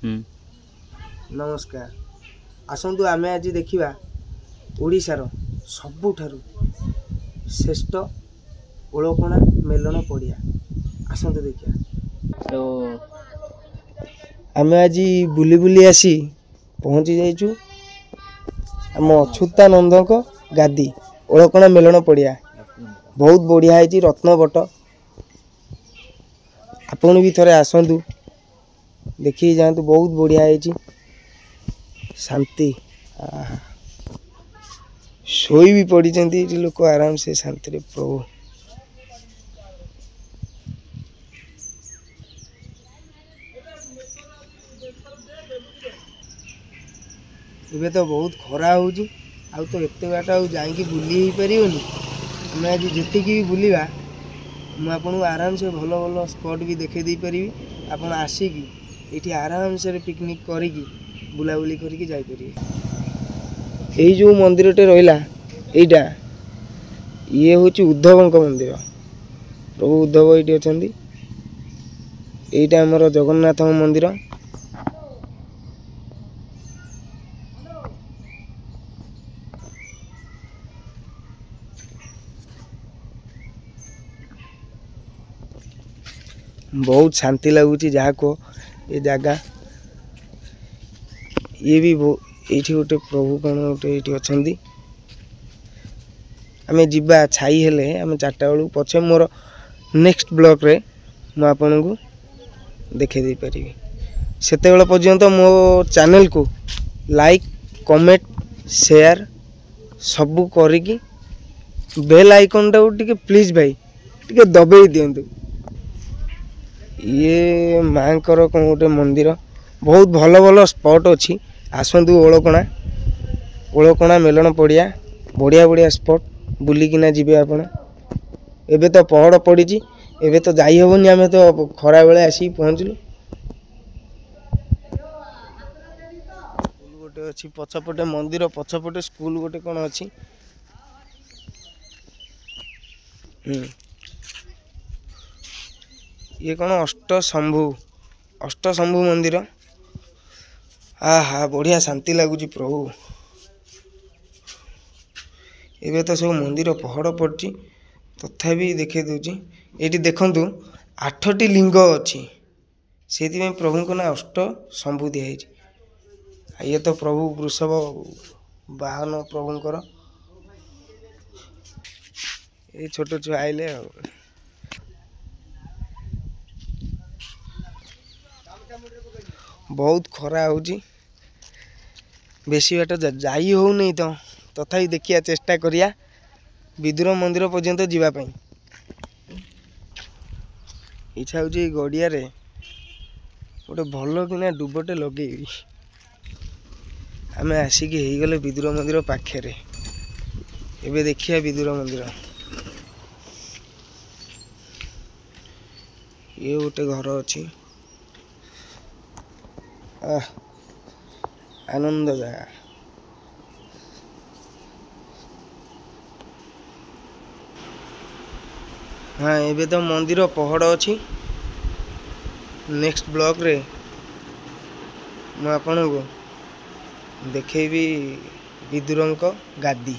नमस्कार आसतु आमे आज देखिबा ओडिशार सबुठारु श्रेष्ठ ओळकोणा मेलन पड़िया आसतु देखिया। तो आमे आज बुली बुली आसी पहुँची जाइचु आम अच्युतानंद को गादी ओळकोणा मेलन पड़िया बहुत बढ़िया है रत्नवट आपण भी थोड़े आसतु देखिए जातु बहुत बढ़िया है शांति शोई भी पड़ी लोक आराम से शांति रे प्रभु इबे तो बहुत खरा हो तो एत बाट जाकि बुली ही पारियोनी आम आज जी भी बुलवा मुझे आपको आराम से भल भल स्पॉट भी देखे दे पारि आप आसिकी ये आराम से पिकनिक करिकी बुलाबुली करिकी जाई परिबे। एई जो मंदिरटे रहिला एइटा ये होची उद्धवंक मंदिर प्रभु उद्धव ये अछंती एइटा हमर जगन्नाथ मंदिर बहुत शांति लगुच जहाँ को ये जगह ये भी ये गोटे प्रभु कौन गोटे ये अच्छा आम जा छाई हेले आम 4टा बेलू पछे मोर नेक्स्ट ब्लॉग रे मुझे को देखे दे पारि से पर्यंत मो चैनल को लाइक कमेंट शेयर सबू करिकी बेल आइकन टा टिके प्लीज भाई टिके दबे दिंतु। ये माँकर कौन गोटे मंदिर बहुत भल भल स्पॉट अच्छी आसतु ओळकोणा मेलन पड़िया बढ़िया बढ़िया स्पॉट बुलिकिना जीवे आपण एबे तो पहड़ पड़ी एबे तो जाई हेबनी आमे तो खरा बेले आसी पहुँचलु गोटे अच्छी पछपटे मंदिर पछपटे स्कूल गोटे कौन अच्छी ये कौन अष्टशंभु मंदिर आहा बढ़िया शांति लगुच प्रभु एबे तो सब मंदिर पहड़ पड़ी तथापि देखे दूची ये देखंतु 8टी लिंग अच्छी से प्रभु को ना अष्टशंभु दिखाई ये तो प्रभु वृषभ वाहन प्रभुंकर ये छोट छुआ आइले बहुत खरा हो बेसी बाट जाई हो नहीं तो तथापि देखिया चेष्टा करिया विदुर मंदिर पर्यंत जीवाई इच्छा हो गड़िया रे गोटे भल कि डुबटे लगे आम आसिकी हो गले विदुर मंदिर पाखे एबे देखिया विदुर मंदिर ये गोटे घर अच्छी आनंद जगह हाँ एबे तो मंदिर पहड़ अच्छी नेक्स्ट ब्लॉग रे मैं आपन को देखेबी विदुरंक गादी।